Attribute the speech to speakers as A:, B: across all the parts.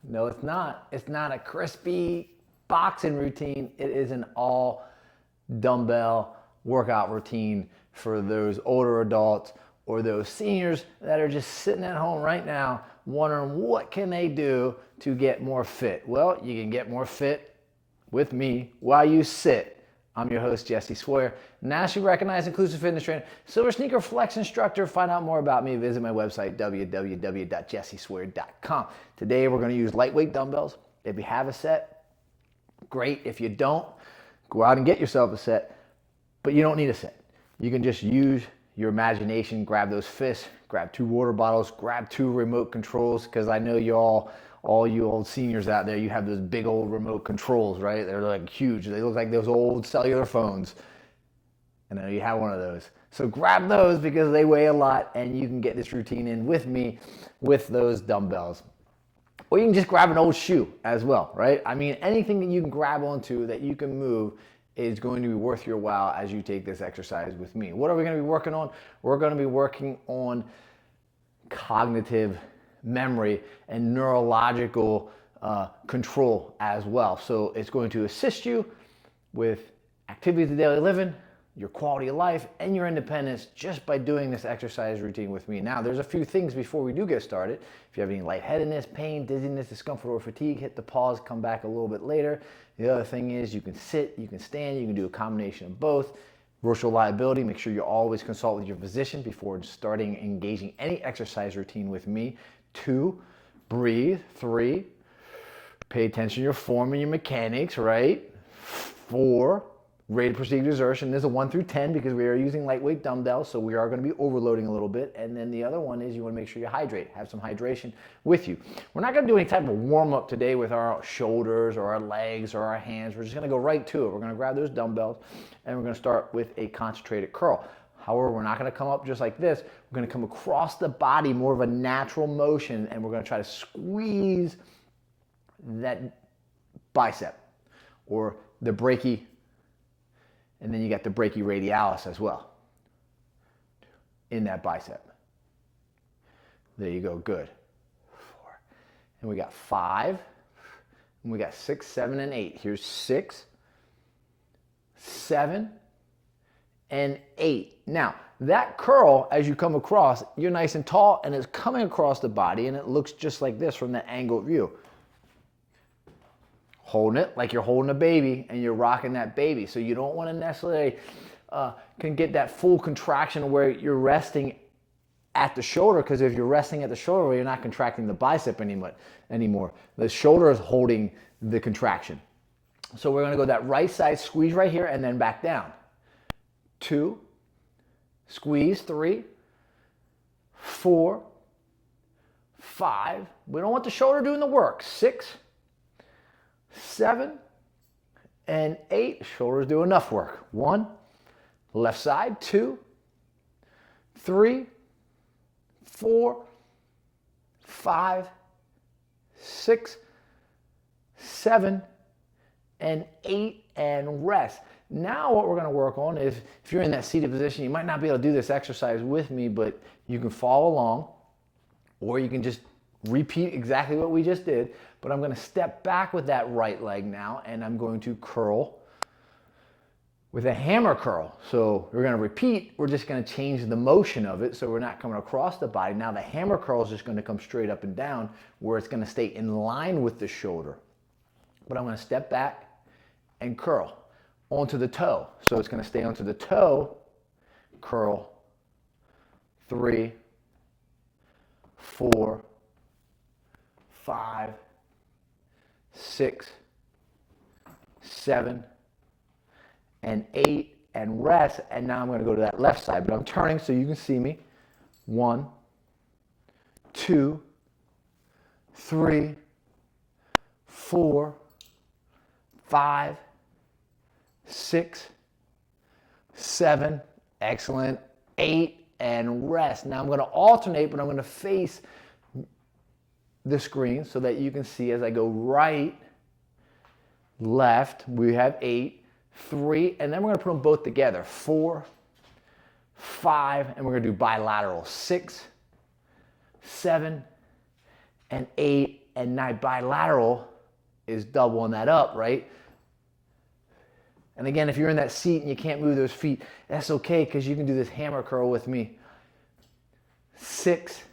A: No, it's not. It's not a crispy boxing routine. It is an all dumbbell workout routine for those older adults or those seniors that are just sitting at home right now wondering what can they do to get more fit. Well, you can get more fit with me while you sit. I'm your host, Jesse Sawyer, nationally recognized inclusive fitness trainer, silver sneaker flex instructor. Find out more about me, visit my website, www.jessesawyer.com. Today, we're going to use lightweight dumbbells. If you have a set, great. If you don't, go out and get yourself a set, but you don't need a set. You can just use your imagination, grab those fists, grab 2 water bottles, grab 2 remote controls, because I know all you old seniors out there, you have those big old remote controls, right? They're like huge. They look like those old cellular phones. And I know you have one of those. So grab those because they weigh a lot and you can get this routine in with me with those dumbbells. Or you can just grab an old shoe as well, right? I mean, anything that you can grab onto that you can move is going to be worth your while as you take this exercise with me. What are we going to be working on? We're going to be working on cognitive memory and neurological control as well. So it's going to assist you with activities of daily living, your quality of life, and your independence just by doing this exercise routine with me. Now, there's a few things before we do get started. If you have any lightheadedness, pain, dizziness, discomfort, or fatigue, hit the pause, come back a little bit later. The other thing is you can sit, you can stand, you can do a combination of both. Virtual liability, make sure you always consult with your physician before starting engaging any exercise routine with me. 2, breathe. 3, pay attention to your form and your mechanics, right? 4, rate of procedure exertion. There's a 1 through 10 because we are using lightweight dumbbells, so we are going to be overloading a little bit. And then the other one is you want to make sure you hydrate, have some hydration with you. We're not going to do any type of warm up today with our shoulders or our legs or our hands. We're just going to go right to it. We're going to grab those dumbbells and we're going to start with a concentrated curl. However, we're not going to come up just like this. We're going to come across the body, more of a natural motion, and we're going to try to squeeze that bicep or the brachii, and then you got the brachioradialis as well in that bicep. There you go, good. 4, and we got 5, and we got 6, 7, and 8. Here's 6, 7, and 8. Now, that curl, as you come across, you're nice and tall, and it's coming across the body, and it looks just like this from that angled view. Holding it like you're holding a baby, and you're rocking that baby. So you don't want to necessarily can get that full contraction where you're resting at the shoulder, because if you're resting at the shoulder, you're not contracting the bicep anymore. The shoulder is holding the contraction. So we're going to go that right side, squeeze right here, and then back down. 2, squeeze. 3, 4, 5. We don't want the shoulder doing the work. 6, 7, and 8. Shoulders do enough work. 1, left side. 2, 3, 4, 5, 6, 7, and 8, and rest. Now what we're going to work on is, if you're in that seated position, you might not be able to do this exercise with me, but you can follow along, or you can just repeat exactly what we just did. But I'm going to step back with that right leg now, and I'm going to curl with a hammer curl. So we're going to repeat, we're just going to change the motion of it so we're not coming across the body. Now the hammer curl is just going to come straight up and down where it's going to stay in line with the shoulder. But I'm going to step back and curl onto the toe. So it's going to stay onto the toe, curl. 3, 4, 5, 6, 7, and 8, and rest. And now I'm going to go to that left side, but I'm turning so you can see me. 1, 2, 3, 4, 5, 6, 7, excellent, 8, and rest. Now I'm going to alternate, but I'm going to face the screen so that you can see as I go right, left. We have 8, 3, and then we're going to put them both together. 4, 5, and we're going to do bilateral. 6, 7, and 8, and now bilateral is doubling that up, right? And again, if you're in that seat and you can't move those feet, that's okay, because you can do this hammer curl with me. 6,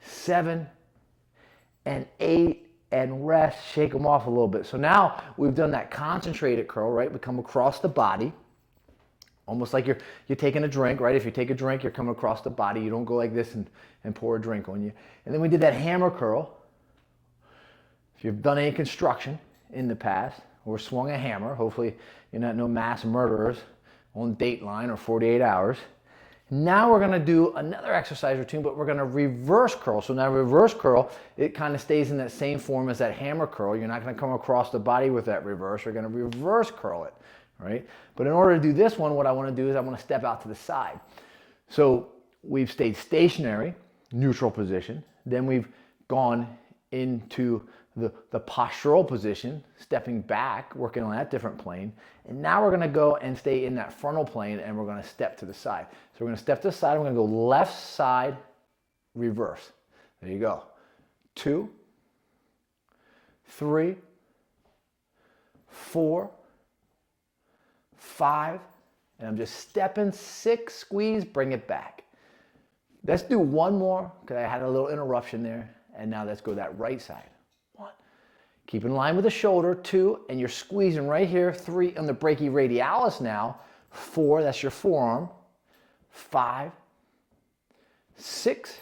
A: 7, and 8, and rest. Shake them off a little bit. So now we've done that concentrated curl, right? We come across the body, almost like you're taking a drink, right? If you take a drink, you're coming across the body. You don't go like this and pour a drink on you. And then we did that hammer curl. If you've done any construction in the past or swung a hammer, hopefully you're not no mass murderers on Dateline or 48 Hours. Now we're going to do another exercise routine, but we're going to reverse curl. So now reverse curl, it kind of stays in that same form as that hammer curl. You're not going to come across the body with that reverse. You're going to reverse curl it, right? But in order to do this one, what I want to do is I want to step out to the side. So we've stayed stationary, neutral position. Then we've gone into the postural position, stepping back, working on that different plane. And now we're going to go and stay in that frontal plane, and we're going to step to the side. So we're going to step to the side. We're going to go left side, reverse. There you go. 2, 3, 4, 5, and I'm just stepping. 6, squeeze, bring it back. Let's do one more, because I had a little interruption there. And now let's go that right side. 1. Keep in line with the shoulder. 2, and you're squeezing right here. 3 on the brachioradialis now. 4, that's your forearm. 5, 6,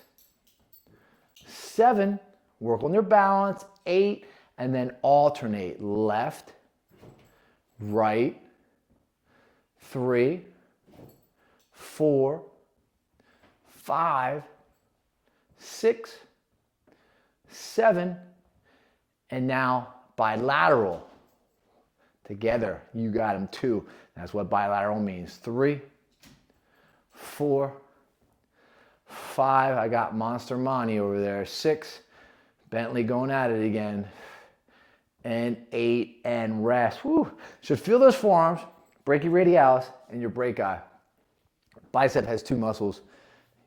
A: 7, work on your balance. 8, and then alternate. Left, right, 3, 4, 5, 6, 7, and now bilateral. Together, you got them. 2. That's what bilateral means. 3, 4, 5. I got Monster Monty over there. 6, Bentley going at it again. And 8, and rest. Woo. Should feel those forearms, brachioradialis, and your brachii. Bicep has 2 muscles.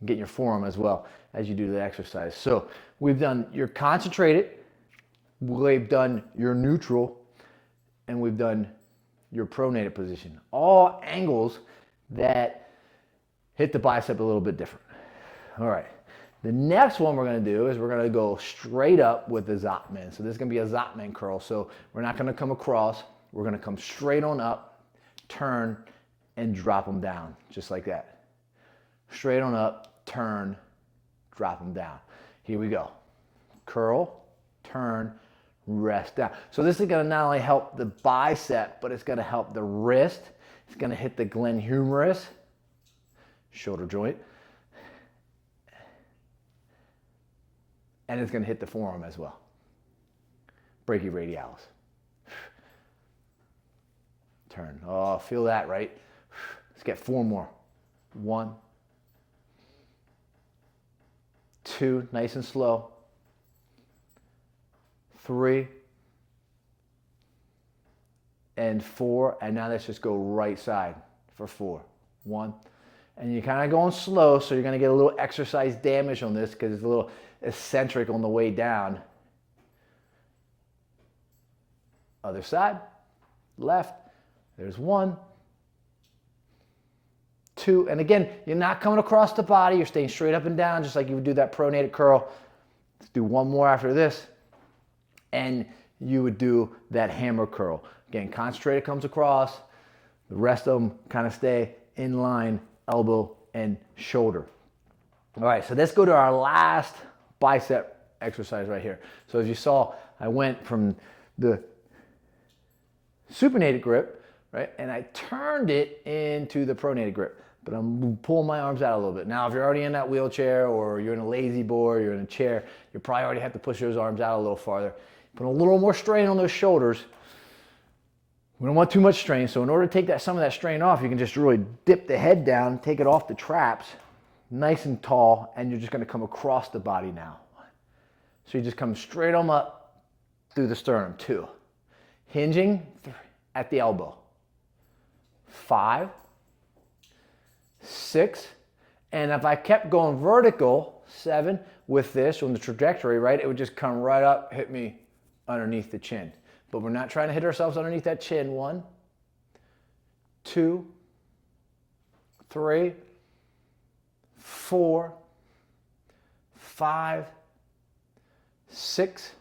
A: Get your forearm as well as you do the exercise. So we've done your concentrated, we've done your neutral, and we've done your pronated position. All angles that hit the bicep a little bit different. All right. The next one we're going to do is we're going to go straight up with the Zotman. So this is going to be a Zotman curl. So we're not going to come across. We're going to come straight on up, turn, and drop them down, just like that. Straight on up, turn, drop them down. Here we go. Curl, turn, rest down. So this is going to not only help the bicep, but it's going to help the wrist. It's going to hit the glenohumerus, shoulder joint, and it's going to hit the forearm as well. Brachioradialis. Turn. Oh, feel that, right? Let's get 4 more. 1, 2, nice and slow. 3, and 4, and now let's just go right side for 4. 1, and you're kind of going slow, so you're going to get a little exercise damage on this because it's a little eccentric on the way down. Other side, left. There's 1, 2, and again, you're not coming across the body. You're staying straight up and down, just like you would do that pronated curl. Let's do 1 more after this, and you would do that hammer curl. Again, concentrated comes across. The rest of them kind of stay in line, elbow and shoulder. All right, so let's go to our last bicep exercise right here. So as you saw, I went from the supinated grip, right, and I turned it into the pronated grip. But I'm pulling my arms out a little bit. Now, if you're already in that wheelchair or you're in a lazy boy, or you're in a chair, you probably already have to push those arms out a little farther. Put a little more strain on those shoulders. We don't want too much strain, so in order to take some of that strain off, you can just really dip the head down, take it off the traps, nice and tall, and you're just going to come across the body now. So you just come straight on up through the sternum. 2. Hinging at the elbow. 5, 6, And if I kept going vertical, 7, with this on the trajectory, right, it would just come right up, hit me underneath the chin. But we're not trying to hit ourselves underneath that chin. 1, 2, 3, 4, 5, 6,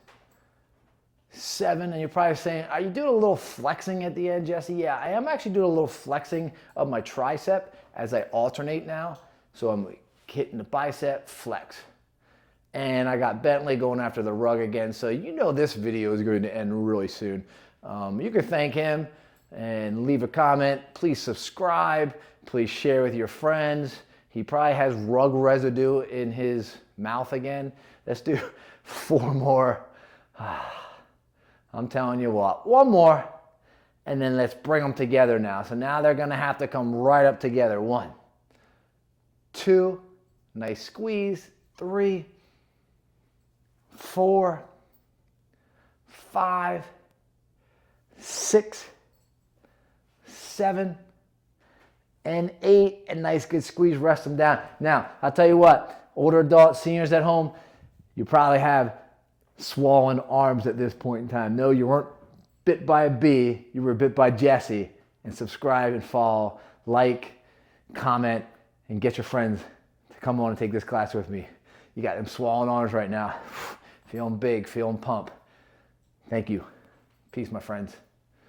A: 7. And you're probably saying, are you doing a little flexing at the end, Jesse? Yeah, I am actually doing a little flexing of my tricep as I alternate now. So I'm hitting the bicep, flex. And I got Bentley going after the rug again. So you know this video is going to end really soon. You can thank him and leave a comment. Please subscribe. Please share with your friends. He probably has rug residue in his mouth again. Let's do 4 more. I'm telling you what, 1 more. And then let's bring them together now. So now they're going to have to come right up together. 1, 2, nice squeeze. 3, 4, 5, 6, 7, and 8. And nice good squeeze, rest them down. Now, I'll tell you what, older adults, seniors at home, you probably have swollen arms at this point in time. No, you weren't bit by a bee, you were bit by Jesse. And subscribe and follow, like, comment, and get your friends to come on and take this class with me. You got them swollen arms right now. Feeling big, feeling pump. Thank you. Peace, my friends.